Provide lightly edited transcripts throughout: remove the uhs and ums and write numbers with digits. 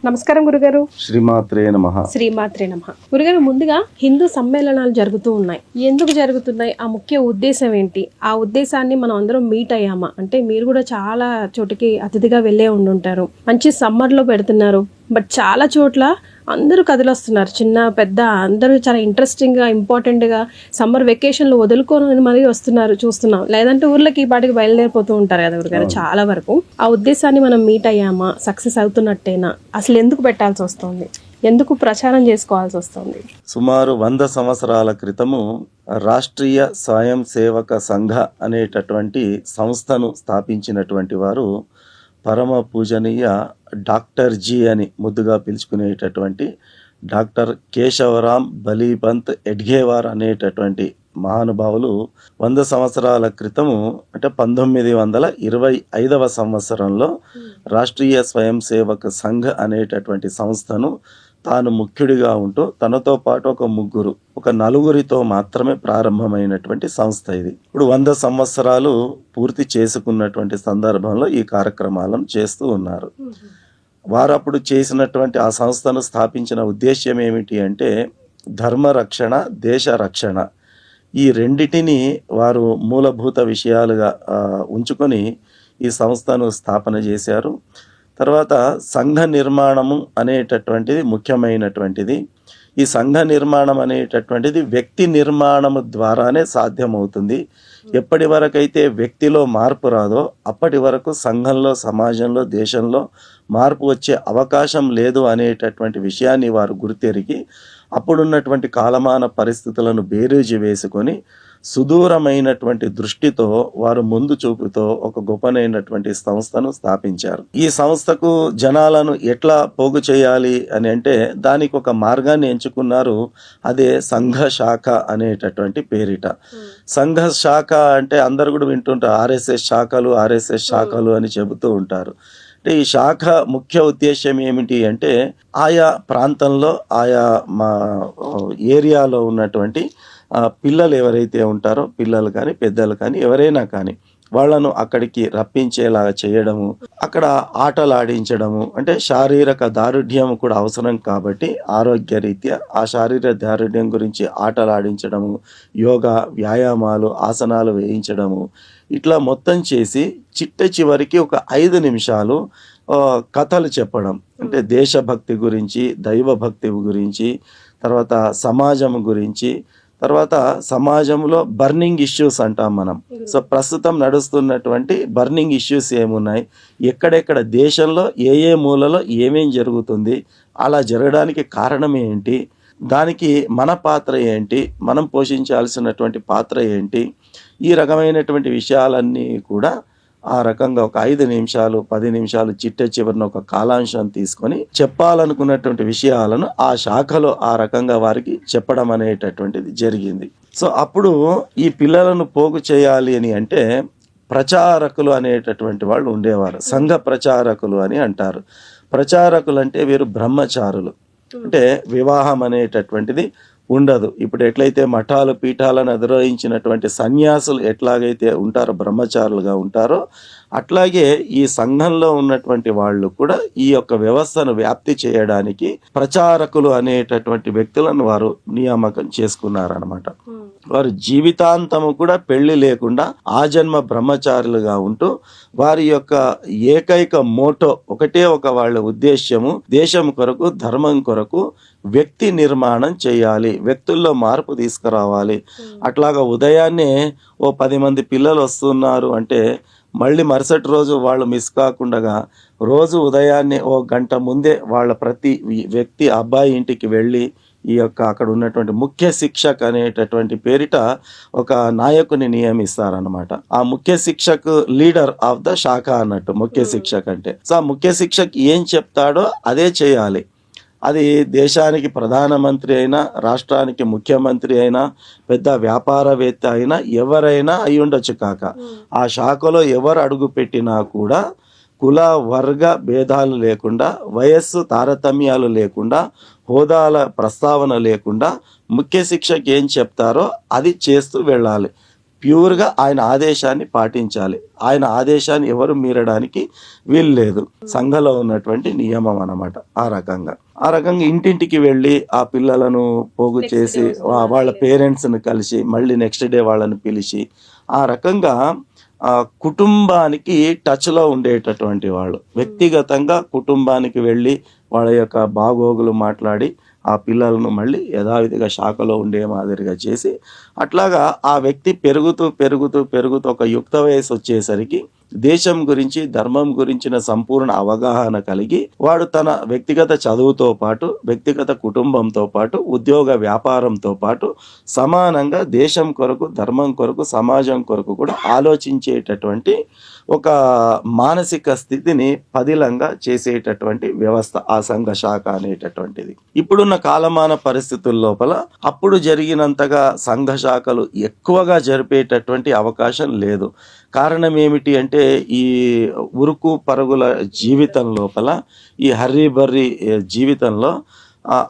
నమస్కారం గురుగారు. శ్రీమాత్రే నమః. శ్రీమాత్రే నమః. గురుగారు, ముందుగా హిందూ సమ్మేళనాలు జరుగుతూ ఉన్నాయి. ఎందుకు జరుగుతున్నాయి? ఆ ముఖ్య ఉద్దేశం ఏంటి? ఆ ఉద్దేశాన్ని మనం అందరం మీట్ అయ్యామా? అంటే మీరు కూడా చాలా చోటికి అతిథిగా వెళ్ళే ఉండుంటారు. మంచి సమ్మర్లో పెడుతున్నారు, బట్ చాలా చోట్ల అందరూ కదిలొస్తున్నారు, చిన్న పెద్ద అందరూ చాలా ఇంట్రెస్టింగ్గా ఇంపార్టెంట్గా సమ్మర్ వెకేషన్లు వదులుకొని మరీ వస్తున్నారు, చూస్తున్నాం. లేదంటే ఊర్లకి ఈ పాటికి బయలుదేరిపోతూ ఉంటారు కదా గురుగారు చాలా వరకు. ఆ ఉద్దేశాన్ని మనం మీట్ అయ్యామా? సక్సెస్ అవుతున్నట్టేనా? అసలు ఎందుకు పెట్టాల్సి వస్తుంది? ఎందుకు ప్రచారం చేసుకోవాల్సి వస్తుంది? సుమారు 100 సంవత్సరాల క్రితము రాష్ట్రీయ స్వయం సేవక సంఘ అనేటటువంటి సంస్థను స్థాపించినటువంటి వారు పరమ పూజనీయ డాక్టర్ జీ అని ముద్దుగా పిలుచుకునేటటువంటి డాక్టర్ కేశవరామ్ బలీపంత్ ఎడ్గేవార్ అనేటటువంటి మహానుభావులు 100 సంవత్సరాల క్రితము అంటే 1925వ సంవత్సరంలో రాష్ట్రీయ స్వయం సేవక సంఘ్ అనేటటువంటి సంస్థను తాను ముఖ్యుడిగా ఉంటూ తనతో పాటు ఒక నలుగురితో మాత్రమే ప్రారంభమైనటువంటి సంస్థ ఇది. ఇప్పుడు 100 సంవత్సరాలు పూర్తి చేసుకున్నటువంటి సందర్భంలో ఈ కార్యక్రమాలను చేస్తూ ఉన్నారు. వారు అప్పుడు చేసినటువంటి ఆ సంస్థను స్థాపించిన ఉద్దేశ్యం ఏమిటి అంటే ధర్మ రక్షణ, దేశ రక్షణ, ఈ రెండిటిని వారు మూలభూత విషయాలుగా ఉంచుకొని ఈ సంస్థను స్థాపన చేశారు. తర్వాత సంఘ నిర్మాణము అనేటటువంటిది ముఖ్యమైనటువంటిది. ఈ సంఘ నిర్మాణం అనేటటువంటిది వ్యక్తి నిర్మాణము ద్వారానే సాధ్యమవుతుంది. ఎప్పటి వరకైతే వ్యక్తిలో మార్పు రాదో అప్పటి వరకు సంఘంలో, సమాజంలో, దేశంలో మార్పు వచ్చే అవకాశం లేదు అనేటటువంటి విషయాన్ని వారు గుర్తెరిగి అప్పుడున్నటువంటి కాలమాన పరిస్థితులను బేరీజు వేసుకొని సుదూరమైనటువంటి దృష్టితో వారు ముందు చూపుతో ఒక గొప్పనైనటువంటి సంస్థను స్థాపించారు. ఈ సంస్థకు జనాలను ఎట్లా పోగు చేయాలి అని అంటే దానికి ఒక మార్గాన్ని ఎంచుకున్నారు. అదే సంఘ శాఖ అనేటటువంటి పేరిట. సంఘ శాఖ అంటే అందరు కూడా వింటుంటారు, ఆర్ఎస్ఎస్ శాఖలు అని చెబుతూ ఉంటారు. అంటే ఈ శాఖ ముఖ్య ఉద్దేశం ఏమిటి అంటే ఆయా ప్రాంతంలో, ఆయా మా ఏరియాలో ఉన్నటువంటి పిల్లలు ఎవరైతే ఉంటారో, పిల్లలు కానీ పెద్దలు కానీ ఎవరైనా కానీ వాళ్ళను అక్కడికి రప్పించేలాగా చేయడము, అక్కడ ఆటలు ఆడించడము. అంటే శారీరక దారుఢ్యం కూడా అవసరం కాబట్టి ఆరోగ్య రీత్యా ఆ శారీరక దారుఢ్యం గురించి ఆటలు ఆడించడము, యోగా, వ్యాయామాలు, ఆసనాలు వేయించడము, ఇట్లా మొత్తం చేసి చివరికి ఒక 5 నిమిషాలు కథలు చెప్పడం. అంటే దేశభక్తి గురించి, దైవభక్తి గురించి, తర్వాత సమాజం గురించి, తర్వాత సమాజంలో బర్నింగ్ ఇష్యూస్ అంటాం మనం. సో ప్రస్తుతం నడుస్తున్నటువంటి బర్నింగ్ ఇష్యూస్ ఏమున్నాయి, ఎక్కడెక్కడ దేశంలో ఏ మూలలో ఏమేం జరుగుతుంది, అలా జరగడానికి కారణం ఏంటి, దానికి మన పాత్ర ఏంటి, మనం పోషించాల్సినటువంటి పాత్ర ఏంటి, ఈ రకమైనటువంటి విషయాలన్నీ కూడా ఆ రకంగా ఒక 5 నిమిషాలు 10 నిమిషాలు చివరిన ఒక కాలాంశం తీసుకొని చెప్పాలనుకున్నటువంటి విషయాలను ఆ శాఖలో ఆ రకంగా వారికి చెప్పడం అనేటటువంటిది జరిగింది. సో అప్పుడు ఈ పిల్లలను పోగు చేయాలి అని అంటే ప్రచారకులు అనేటటువంటి వాళ్ళు ఉండేవారు. సంఘ ప్రచారకులు అని అంటారు. ప్రచారకులు అంటే వీరు బ్రహ్మచారులు. అంటే వివాహం అనేటటువంటిది ఉండదు. ఇప్పుడు ఎట్లయితే మఠాలు, పీఠాలను అధిరోహించినటువంటి సన్యాసులు ఎట్లాగైతే ఉంటారో, బ్రహ్మచారులుగా ఉంటారో, అట్లాగే ఈ సంఘంలో ఉన్నటువంటి వాళ్ళు కూడా ఈ యొక్క వ్యవస్థను వ్యాప్తి చేయడానికి ప్రచారకులు అనేటటువంటి వ్యక్తులను వారు నియామకం చేసుకున్నారనమాట. వారు జీవితాంతము కూడా పెళ్లి లేకుండా ఆజన్మ బ్రహ్మచారులుగా ఉంటూ వారి యొక్క ఏకైక మోటో ఒకటే వాళ్ళ ఉద్దేశ్యము దేశం కొరకు, ధర్మం కొరకు వ్యక్తి నిర్మాణం చేయాలి, వ్యక్తుల్లో మార్పు తీసుకురావాలి. అట్లాగా ఉదయాన్నే 10 మంది పిల్లలు వస్తున్నారు అంటే మళ్ళీ మరుసటి రోజు వాళ్ళు మిస్ కాకుండా రోజు ఉదయాన్నే 1 గంట ముందే వాళ్ళ ప్రతి వ్యక్తి అబ్బాయి ఇంటికి వెళ్ళి ఈ యొక్క అక్కడ ఉన్నటువంటి ముఖ్య శిక్షక్ అనేటటువంటి పేరిట ఒక నాయకుని నియమిస్తారనమాట. ఆ ముఖ్య శిక్షక్ లీడర్ ఆఫ్ ద శాఖ అన్నట్టు ముఖ్య శిక్షక్ అంటే. సో ఆ ముఖ్య శిక్షక్ ఏం చెప్తాడో అదే చేయాలి. అది దేశానికి ప్రధానమంత్రి అయినా, రాష్ట్రానికి ముఖ్యమంత్రి అయినా, పెద్ద వ్యాపారవేత్త అయినా, ఎవరైనా అయి ఉండొచ్చు కాక, ఆ శాఖలో ఎవరు అడుగు పెట్టినా కూడా కుల వర్గ భేదాలు లేకుండా, వయస్సు తారతమ్యాలు లేకుండా, హోదాల ప్రస్తావన లేకుండా ముఖ్య శిక్షకు ఏం చెప్తారో అది చేస్తూ వెళ్ళాలి. ప్యూర్గా ఆయన ఆదేశాన్ని పాటించాలి. ఆయన ఆదేశాన్ని ఎవరు మీరడానికి వీలు లేదు. సంఘంలో ఉన్నటువంటి నియమం అన్నమాట. ఆ రకంగా ఇంటింటికి వెళ్ళి ఆ పిల్లలను పోగు చేసి వాళ్ళ పేరెంట్స్ని కలిసి మళ్ళీ నెక్స్ట్ డే వాళ్ళని పిలిచి ఆ రకంగా కుటుంబానికి టచ్లో ఉండేటటువంటి వాళ్ళు వ్యక్తిగతంగా కుటుంబానికి వెళ్ళి వాళ్ళ యొక్క బాగోగులు మాట్లాడి ఆ పిల్లలను మళ్ళీ యథావిధిగా శాఖలో ఉండే మాదిరిగా చేసి అట్లాగా ఆ వ్యక్తి పెరుగుతూ ఒక యుక్త వయసు వచ్చేసరికి దేశం గురించి ధర్మం గురించిన సంపూర్ణ అవగాహన కలిగి వాడు తన వ్యక్తిగత చదువుతో పాటు వ్యక్తిగత కుటుంబంతో పాటు ఉద్యోగ వ్యాపారంతో పాటు సమానంగా దేశం కొరకు ధర్మం కొరకు సమాజం కొరకు కూడా ఆలోచించేటటువంటి ఒక మానసిక స్థితిని పదిలంగా చేసేటటువంటి వ్యవస్థ ఆ సంఘ శాఖ అనేటటువంటిది. ఇప్పుడున్న కాలమాన పరిస్థితుల లోపల అప్పుడు జరిగినంతగా సంఘ శాఖలు ఎక్కువగా జరిపేటటువంటి అవకాశం లేదు. కారణం ఏమిటి అంటే ఈ ఉరుకు పరుగుల జీవితం లోపల ఈ హర్రీ బర్రీ జీవితంలో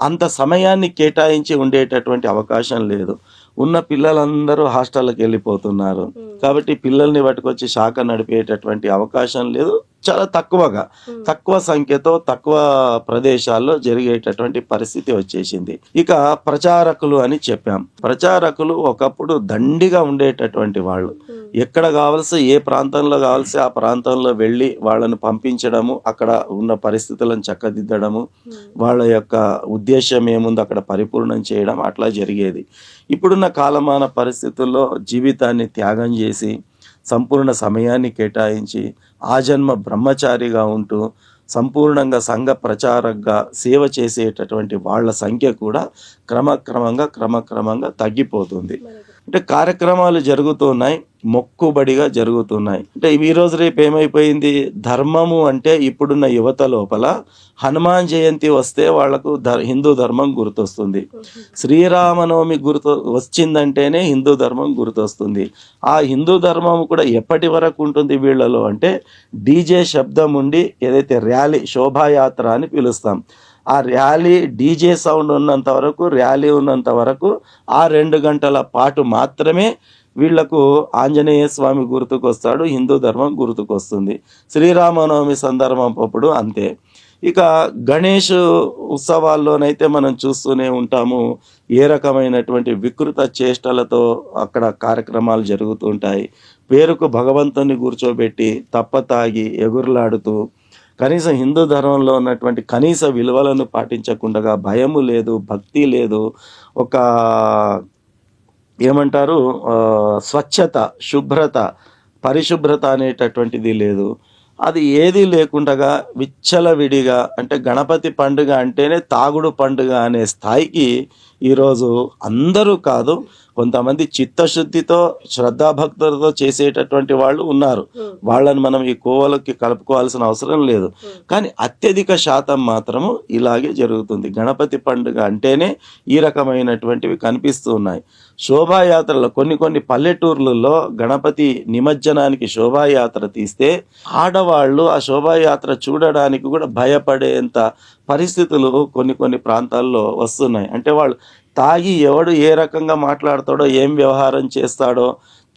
అంత సమయాన్ని కేటాయించి ఉండేటటువంటి అవకాశం లేదు. ఉన్న పిల్లలందరూ హాస్టల్కి వెళ్ళిపోతున్నారు కాబట్టి పిల్లల్ని పట్టుకొచ్చి శాఖ నడిపేటటువంటి అవకాశం లేదు. చాలా తక్కువ సంఖ్యతో తక్కువ ప్రదేశాల్లో జరిగేటటువంటి పరిస్థితి వచ్చేసింది. ఇక ప్రచారకులు అని చెప్పాం. ప్రచారకులు ఒకప్పుడు దండిగా ఉండేటటువంటి వాళ్ళు. ఎక్కడ కావాల్సి ఏ ప్రాంతంలో కావాల్సి ఆ ప్రాంతంలో వెళ్ళి వాళ్ళను పంపించడము, అక్కడ ఉన్న పరిస్థితులను చక్కదిద్దడము, వాళ్ళ యొక్క ఉద్దేశం ఏముందో అక్కడ పరిపూర్ణం చేయడం అట్లా జరిగేది. ఇప్పుడున్న కాలమాన పరిస్థితుల్లో జీవితాన్ని త్యాగం చేసి సంపూర్ణ సమయాన్ని కేటాయించి ఆజన్మ బ్రహ్మచారిగా ఉంటూ సంపూర్ణంగా సంఘ ప్రచారకగా సేవ చేసేటటువంటి వాళ్ళ సంఖ్య కూడా క్రమక్రమంగా తగ్గిపోతుంది. అంటే కార్యక్రమాలు జరుగుతున్నాయి, మొక్కుబడిగా జరుగుతున్నాయి. అంటే ఈ రోజు రేపు ఏమైపోయింది, ధర్మము అంటే ఇప్పుడున్న యువత లోపల హనుమాన్ జయంతి వస్తే వాళ్లకు హిందూ ధర్మం గుర్తొస్తుంది. శ్రీరామనవమి వచ్చిందంటేనే హిందూ ధర్మం గుర్తొస్తుంది. ఆ హిందూ ధర్మం కూడా ఎప్పటి వరకు ఉంటుంది వీళ్ళలో అంటే డీజే శబ్దం ఉండి ఏదైతే ర్యాలీ శోభాయాత్ర అని పిలుస్తాం, ఆ ర్యాలీ డీజే సౌండ్ ఉన్నంత వరకు, ర్యాలీ ఉన్నంత వరకు ఆ 2 గంటల పాటు మాత్రమే వీళ్లకు ఆంజనేయ స్వామి గుర్తుకొస్తాడు, హిందూ ధర్మం గుర్తుకొస్తుంది. శ్రీరామనవమి సందర్భం అప్పుడు అంతే. ఇక గణేష్ ఉత్సవాల్లోనైతే మనం చూస్తూనే ఉంటాము ఏ రకమైనటువంటి వికృత చేష్టలతో అక్కడ కార్యక్రమాలు జరుగుతుంటాయి. పేరుకు భగవంతుని కూర్చోబెట్టి తప్పతాగి ఎగురులాడుతూ కనీసం హిందూ ధర్మంలో ఉన్నటువంటి కనీస విలువలను పాటించకుండా భయము లేదు, భక్తి లేదు, ఒక ఏమంటారు స్వచ్ఛత, శుభ్రత, పరిశుభ్రత అనేటటువంటిది లేదు. అది ఏది లేకుండా విచ్చలవిడిగా అంటే గణపతి పండుగ అంటేనే తాగుడు పండుగ అనే స్థాయికి ఈరోజు అందరూ కాదు, కొంతమంది చిత్తశుద్ధితో శ్రద్ధాభక్తులతో చేసేటటువంటి వాళ్ళు ఉన్నారు. వాళ్ళని మనం ఈ కోవలకి కలుపుకోవాల్సిన అవసరం లేదు. కానీ అత్యధిక శాతం మాత్రము ఇలాగే జరుగుతుంది. గణపతి పండుగ అంటేనే ఈ రకమైనటువంటివి కనిపిస్తూ ఉన్నాయి. శోభాయాత్రలో కొన్ని పల్లెటూర్లలో గణపతి నిమజ్జనానికి శోభాయాత్ర తీస్తే ఆడవాళ్ళు ఆ శోభాయాత్ర చూడడానికి కూడా భయపడేంత పరిస్థితులు కొన్ని ప్రాంతాల్లో వస్తున్నాయి. అంటే వాళ్ళు తాగి ఎవడు ఏ రకంగా మాట్లాడతాడో, ఏం వ్యవహారం చేస్తాడో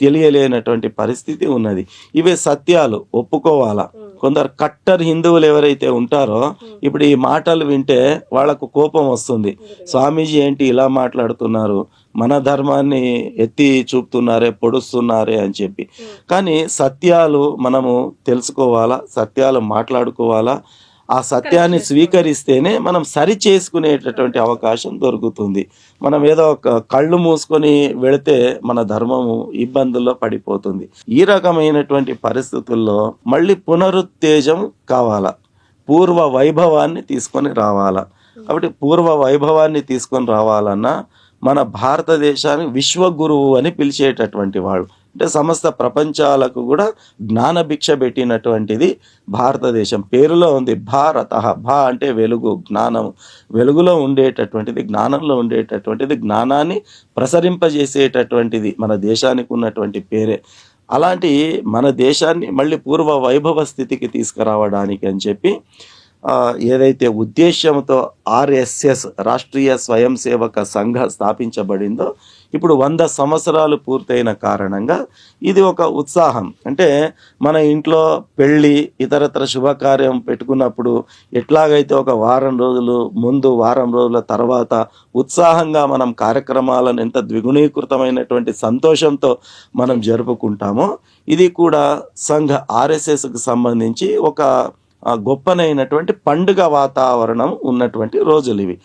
తెలియలేనటువంటి పరిస్థితి ఉన్నది. ఇవే సత్యాలు ఒప్పుకోవాలా. కొందరు కట్టర్ హిందువులు ఎవరైతే ఉంటారో ఇప్పుడు ఈ మాటలు వింటే వాళ్లకు కోపం వస్తుంది. స్వామీజీ ఏంటి ఇలా మాట్లాడుతున్నారు, మన ధర్మాన్ని ఎత్తి చూపుతున్నారే, పొడుస్తున్నారే అని చెప్పి. కానీ సత్యాలు మనము తెలుసుకోవాలా, సత్యాలు మాట్లాడుకోవాలా. ఆ సత్యాన్ని స్వీకరిస్తేనే మనం సరి చేసుకునేటటువంటి అవకాశం దొరుకుతుంది. మనం ఏదో కళ్ళు మూసుకొని వెళితే మన ధర్మము ఇబ్బందుల్లో పడిపోతుంది. ఈ రకమైనటువంటి పరిస్థితుల్లో మళ్ళీ పునరుత్తేజం కావాలా, పూర్వ వైభవాన్ని తీసుకొని రావాలా. కాబట్టి పూర్వ వైభవాన్ని తీసుకొని రావాలన్నా మన భారతదేశాన్ని విశ్వగురువు అని పిలిచేటటువంటి వాళ్ళు, అంటే సమస్త ప్రపంచాలకు కూడా జ్ఞాన భిక్ష పెట్టినటువంటిది భారతదేశం. పేరులో ఉంది భారత. భా అంటే వెలుగు, జ్ఞానం. వెలుగులో ఉండేటటువంటిది, జ్ఞానంలో ఉండేటటువంటిది, జ్ఞానాన్ని ప్రసరింపజేసేటటువంటిది మన దేశానికి ఉన్నటువంటి పేరే. అలాంటి మన దేశాన్ని మళ్ళీ పూర్వ వైభవ స్థితికి తీసుకురావడానికి అని చెప్పి ఏదైతే ఉద్దేశ్యంతో ఆర్ఎస్ఎస్ రాష్ట్రీయ స్వయం సేవక సంఘ స్థాపించబడిందో ఇప్పుడు 100 సంవత్సరాలు పూర్తయిన కారణంగా ఇది ఒక ఉత్సాహం. అంటే మన ఇంట్లో పెళ్ళి ఇతరత్ర శుభకార్యం పెట్టుకున్నప్పుడు ఎట్లాగైతే ఒక వారం రోజులు ముందు, వారం రోజుల తర్వాత ఉత్సాహంగా మనం కార్యక్రమాలను ఎంత ద్విగుణీకృతమైనటువంటి సంతోషంతో మనం జరుపుకుంటామో, ఇది కూడా సంఘ ఆర్ఎస్ఎస్కి సంబంధించి ఒక గొప్పనైనటువంటి పండుగ వాతావరణం ఉన్నటువంటి రోజులు ఇవి.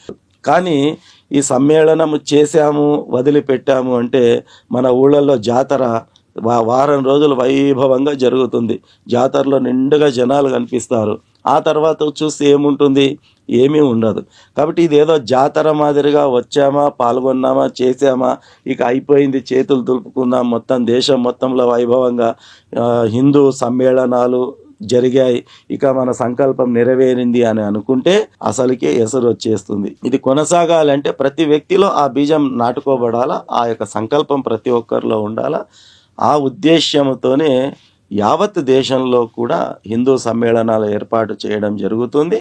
కానీ ఈ సమ్మేళనం చేశాము, వదిలిపెట్టాము అంటే మన ఊళ్ళల్లో జాతర వారం రోజులు వైభవంగా జరుగుతుంది. జాతరలో నిండుగా జనాలు కనిపిస్తారు. ఆ తర్వాత చూస్తే ఏముంటుంది? ఏమీ ఉండదు. కాబట్టి ఇదేదో జాతర మాదిరిగా వచ్చామా, పాల్గొన్నామా, చేసామా, ఇక అయిపోయింది, చేతులు దులుపుకున్నాం, మొత్తం దేశం మొత్తంలో వైభవంగా హిందూ సమ్మేళనాలు జరిగాయి, ఇక మన సంకల్పం నెరవేరింది అని అనుకుంటే అసలుకే ఎసరు వచ్చేస్తుంది. ఇది కొనసాగాలంటే ప్రతి వ్యక్తిలో ఆ బీజం నాటుకోబడాలా, ఆ యొక్క సంకల్పం ప్రతి ఒక్కరిలో ఉండాలా. ఆ ఉద్దేశ్యంతోనే యావత్ దేశంలో కూడా హిందూ సమ్మేళనాలు ఏర్పాటు చేయడం జరుగుతుంది.